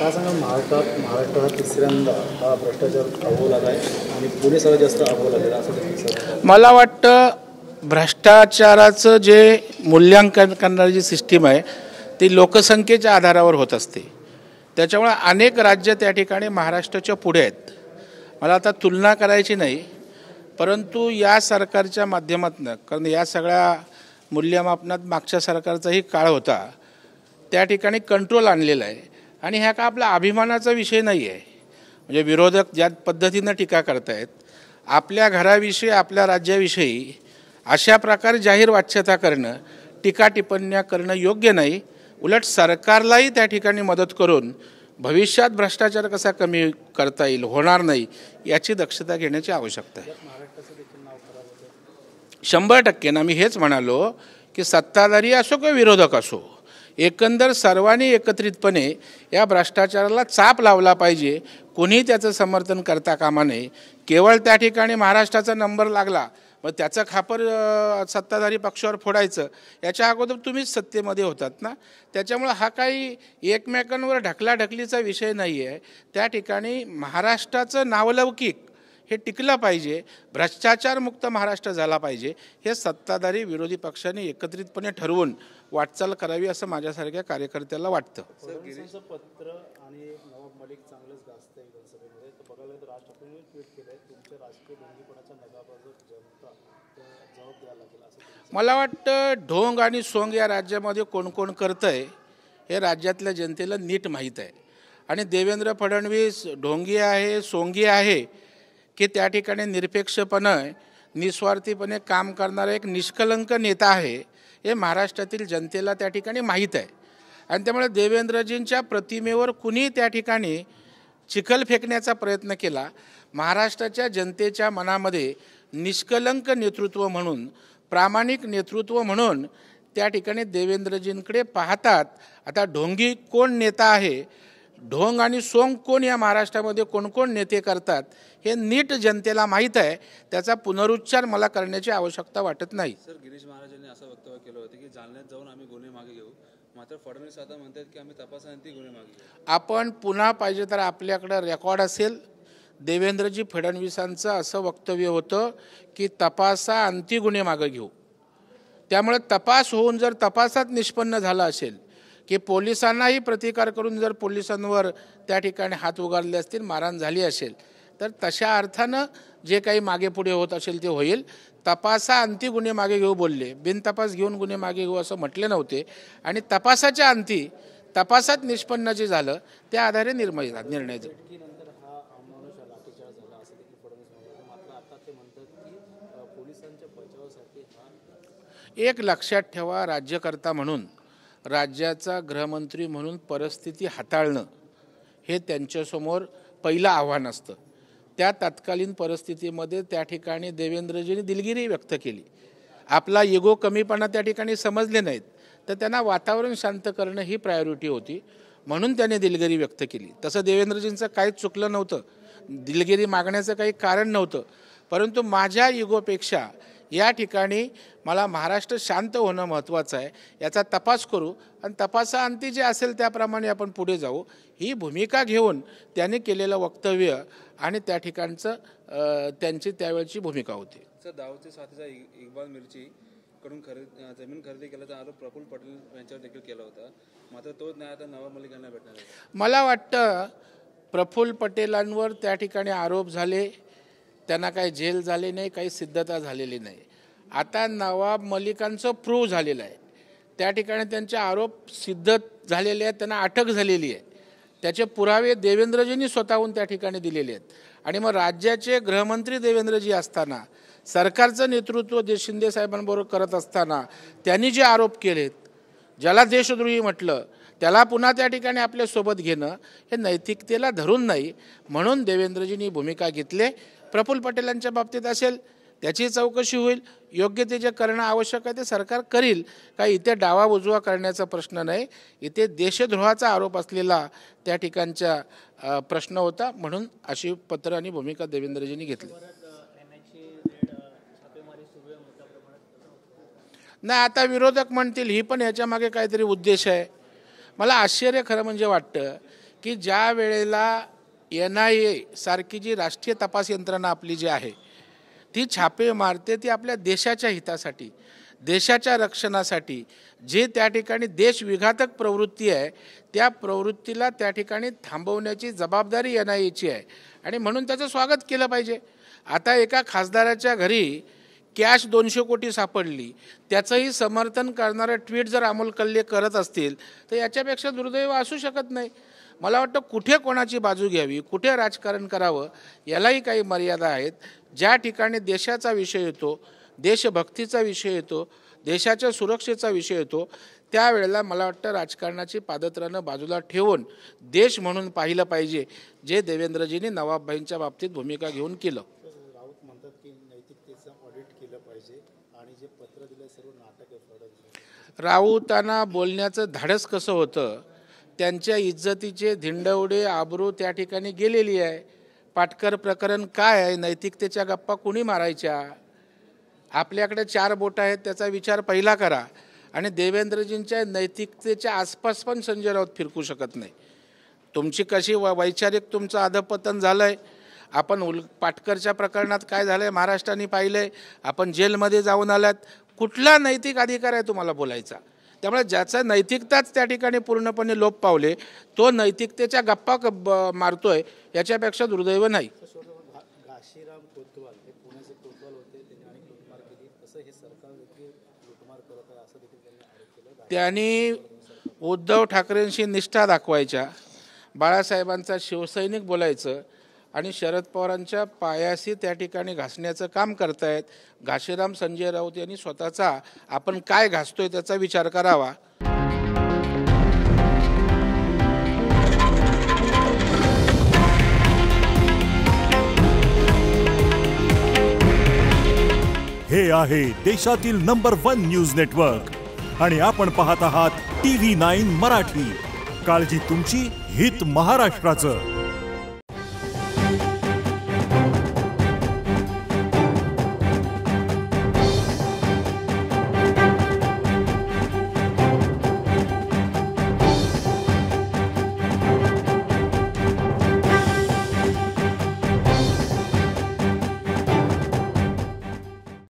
काय सांगाल महाराष्ट्र हा तिसऱ्यांदा हा भ्रष्टाचार अव्वल आला आहे आणि पुणे सर्वात जास्त अव्वल आलेला असं देखील मला वाटतं भ्रष्टाचाराचं जे मूल्यांकन करणारी जी सिस्टीम आहे ती लोकसंख्येच्या आधारावर होत असते. त्याच्यामुळे अनेक राज्य त्या ठिकाणी महाराष्ट्राच्या पुढे आहेत. मला आता तुलना करायची नाही, परंतु या सरकारच्या माध्यमातून, कारण या सगळ्या मूल्यमापनात मागच्या सरकारचाही काळ होता, त्या ठिकाणी कंट्रोल आणलेला आहे. आणि ह्या का आपला अभिमानाचा विषय नाही आहे. म्हणजे विरोधक ज्या पद्धतीनं टीका करतायत, आपल्या घराविषयी आपल्या राज्याविषयी अशा प्रकारे जाहीर वाच्यता करणं, टीका टिप्पण्या करणं योग्य नाही. उलट सरकारलाही त्या ठिकाणी मदत करून भविष्यात भ्रष्टाचार कसा कमी करता येईल, होणार नाही, याची दक्षता घेण्याची आवश्यकता आहे. 100% ना, मी हेच म्हणालो की सत्ताधारी असो किंवा विरोधक असो, एकंदर सर्वांनी एकत्रितपणे या भ्रष्टाचाराला चाप लावला पाहिजे. कोणी त्याचं समर्थन करता कामा नये. केवळ त्या ठिकाणी महाराष्ट्राचा नंबर लागला मग त्याचं खापर सत्ताधारी पक्षावर फोडायचं, याच्या अगोदर तुम्हीच सत्तेमध्ये होतात ना. त्याच्यामुळं हा काही एकमेकांवर ढकलाढकलीचा विषय नाही आहे. त्या ठिकाणी महाराष्ट्राचं नावलौकिक हे टिकलं पाहिजे, भ्रष्टाचारमुक्त महाराष्ट्र झाला पाहिजे. हे सत्ताधारी विरोधी पक्षाने एकत्रितपणे ठरवून वाटचाल करावी असं माझ्यासारख्या कार्यकर्त्याला वाटतं. पत्र आणि नवाब मलिक चांगलंच गाजतंय विधानसभेमध्ये. तर बघायला तर राज ठाकरेंनी ट्विट केलंय, तुमच्या राजकीय ढोंगीपणाच्या नगाबाजूक जनता जबाब द्यायला लागेल असं. मला वाटतं ढोंग आणि सोंग या राज्यामध्ये कोण कोण करतंय हे राज्यातल्या जनतेला नीट माहीत आहे. आणि देवेंद्र फडणवीस ढोंगी आहे, सोंगी आहे की त्या ठिकाणी निरपेक्षपणे निस्वार्थीपणे काम करणारा एक निष्कलंक नेता आहे, हे महाराष्ट्रातील जनतेला त्या ठिकाणी माहीत आहे. आणि त्यामुळे देवेंद्रजींच्या प्रतिमेवर कुणी त्या ठिकाणी चिखल फेकण्याचा प्रयत्न केला. महाराष्ट्राच्या जनतेच्या मनामध्ये निष्कलंक नेतृत्व म्हणून, प्रामाणिक नेतृत्व म्हणून त्या ठिकाणी देवेंद्रजींकडे पाहतात. आता ढोंगी कोण नेता आहे, ढोंग आणि सोंग कोण या महाराष्ट्रामध्ये कोण कोण नेते करतात हे नीट जनतेला माहीत आहे. त्याचा पुनरुच्चार मला करण्याची आवश्यकता वाटत नाही. सर, गिरीश महाराजांनी असं वक्तव्य केलं होतं की जालन्यात जाऊन आम्ही गुन्हे मागे घेऊ, मात्र फडणवीस आता म्हणतात की आम्ही तपासांती गुन्हे मागे घेऊ. आपण पुन्हा पाहिजे तर आपल्याकडं रेकॉर्ड असेल, देवेंद्रजी फडणवीसांचं असं वक्तव्य होतं की तपासाअंती गुन्हे मागे घेऊ. त्यामुळे तपास होऊन जर तपासात निष्पन्न झाला असेल की पोलिसांनाही प्रतिकार करून जर पोलिसांवर त्या ठिकाणी हात उगारले असतील, मारहाण झाली असेल, तर तशा अर्थानं जे काही मागे पुढे होत असेल ते होईल. तपासाअंती गुन्हे मागे घेऊ बोलले, बिनतपास घेऊन गुन्हे मागे घेऊ असं म्हटले नव्हते. आणि तपासाच्या अंती, तपासात निष्पन्न जे झालं त्या आधारे निर्णय झाला. एक लक्षात ठेवा, राज्यकर्ता म्हणून, राज्याचा गृहमंत्री म्हणून परिस्थिती हाताळणं हे त्यांच्यासमोर पहिलं आव्हान असतं. त्या तत्कालीन परिस्थितीमध्ये त्या ठिकाणी देवेंद्रजींनी दिलगिरी व्यक्त केली. आपला इगो कमीपणा त्या ठिकाणी समजले नाहीत, तर त्यांना वातावरण शांत करणं ही प्रायोरिटी होती, म्हणून त्यांनी दिलगिरी व्यक्त केली. तसं देवेंद्रजींचं काहीच चुकलं नव्हतं, दिलगिरी मागण्याचं काही कारण नव्हतं. परंतु माझ्या इगोपेक्षा या ठिकाणी मला महाराष्ट्र शांत होणं महत्त्वाचं आहे. याचा तपास करू आणि तपासाअंती जे असेल त्याप्रमाणे आपण पुढे जाऊ, ही भूमिका घेऊन त्यांनी केलेलं वक्तव्य आणि त्या ठिकाणचं त्यांची त्यावेळची भूमिका होती. सर, दाऊदचे साथीचा इक्बाल मिर्ची कडून जमीन खरेदी केल्याचा आरोप प्रफुल्ल पटेल यांच्यावर देखील केला होता, मात्र तोच न्याय आता नवाब मलिक यांना भेटणार आहे. मला वाटतं प्रफुल्ल पटेलांवर त्या ठिकाणी आरोप झाले, त्यांना काही जेल झाले नाही, काही सिद्धता झालेली नाही. आता नवाब मलिकांचं प्रूव्ह झालेलं आहे, त्या ठिकाणी त्यांचे आरोप सिद्ध झालेले आहेत, त्यांना अटक झालेली आहे. त्याचे पुरावे देवेंद्रजींनी स्वतःहून त्या ठिकाणी दिलेले आहेत. आणि मग राज्याचे गृहमंत्री देवेंद्रजी असताना, सरकारचं नेतृत्व शिंदे साहेबांबरोबर करत असताना त्यांनी जे आरोप केलेत, ज्याला देशद्रोही म्हटलं, त्याला पुन्हा त्या ठिकाणी आपल्यासोबत घेणं हे नैतिकतेला धरून नाही. म्हणून देवेंद्रजींनी भूमिका घेतली. प्रफुल्ल पटेलांच्या बाबतीत असेल त्याची चौकशी होईल, योग्य ते जे करणं आवश्यक आहे ते सरकार करील. काही इथे डावा उजवा करण्याचा प्रश्न नाही, इथे देशद्रोहाचा आरोप असलेला त्या ठिकाणचा प्रश्न होता. म्हणून अशी पत्र आणि भूमिका देवेंद्रजींनी घेतली. नाही, आता विरोधक म्हणतील ही पण याच्या मागे काहीतरी उद्देश आहे. मला आश्चर्य खरं म्हणजे वाटतं की ज्या वेळेला NIA सारखी जी राष्ट्रीय तपास यंत्रणा आपली जी आहे ती छापे मारते, ती आपल्या देशाच्या हितासाठी, देशाच्या रक्षणासाठी, जे त्या ठिकाणी देशविघातक प्रवृत्ती आहे त्या प्रवृत्तीला त्या ठिकाणी थांबवण्याची जबाबदारी NIAची आहे आणि म्हणून त्याचं स्वागत केलं पाहिजे. आता एका खासदाराच्या घरी कॅश 200 कोटी सापडली, त्याचंही समर्थन करणारं ट्विट जर अमोल कल्ले करत असतील तर याच्यापेक्षा दुर्दैव असू शकत नाही. मला वाटतं कुठे कोणाची बाजू घ्यावी, कुठे राजकारण करावं यालाही काही मर्यादा आहेत. ज्या ठिकाणी देशाचा विषय येतो, देशभक्तीचा विषय येतो, देशाच्या सुरक्षेचा विषय येतो, त्यावेळेला मला वाटतं राजकारणाची पादत्रानं बाजूला ठेवून देश म्हणून पाहिलं पाहिजे, जे देवेंद्रजींनी नवाबभाईंच्या बाबतीत भूमिका घेऊन केलं. राऊत म्हणतात की नैतिकतेचं ऑडिट केलं पाहिजे आणि जे पत्र दिलं सर्व नाटक आहे फडणवीस. राऊतांना बोलण्याचं धाडस कसं होतं, त्यांच्या इज्जतीचे धिंडवडे आबरू त्या ठिकाणी गेलेली आहे. पाटकर प्रकरण काय आहे, नैतिकतेच्या गप्पा कुणी मारायच्या? आपल्याकडे 4 बोटं आहेत त्याचा विचार पहिला करा. आणि देवेंद्रजींच्या नैतिकतेच्या आसपास पण संजय राऊत फिरकू शकत नाही. तुमची कशी वैचारिक तुमचं अधपतन झालं आहे. आपण पाटकरच्या प्रकरणात काय झालं आहे महाराष्ट्राने पाहिलं आहे. आपण जेलमध्ये जाऊन आलात, कुठला नैतिक अधिकार आहे तुम्हाला बोलायचा? त्यामुळे ज्याचा नैतिकताच त्या ठिकाणी पूर्णपणे लोप पावले, तो नैतिकतेच्या गप्पा मारतोय, याच्यापेक्षा दुर्दैव नाही. घाशीराम कोतवाल हे पुण्याचे कोतवाल होते, त्यांनी अनेक लुटमार केली, तसं हे सरकार देखील लुटमार करत आहे असं देखील त्यांनी आरोप केला. त्यांनी उद्धव ठाकरेंशी निष्ठा दाखवायच्या, बाळासाहेबांचा शिवसैनिक बोलायचं आणि शरद पवारांच्या पायाशी त्या ठिकाणी घासण्याचं काम करतायत. घाशीराम संजय राऊत यांनी स्वतःचा आपण काय घासतोय त्याचा विचार करावा. हे आहे देशातील नंबर 1 न्यूज नेटवर्क आणि आपण पाहत आहात TV9 मराठी. काळजी तुमची, हित महाराष्ट्राचं.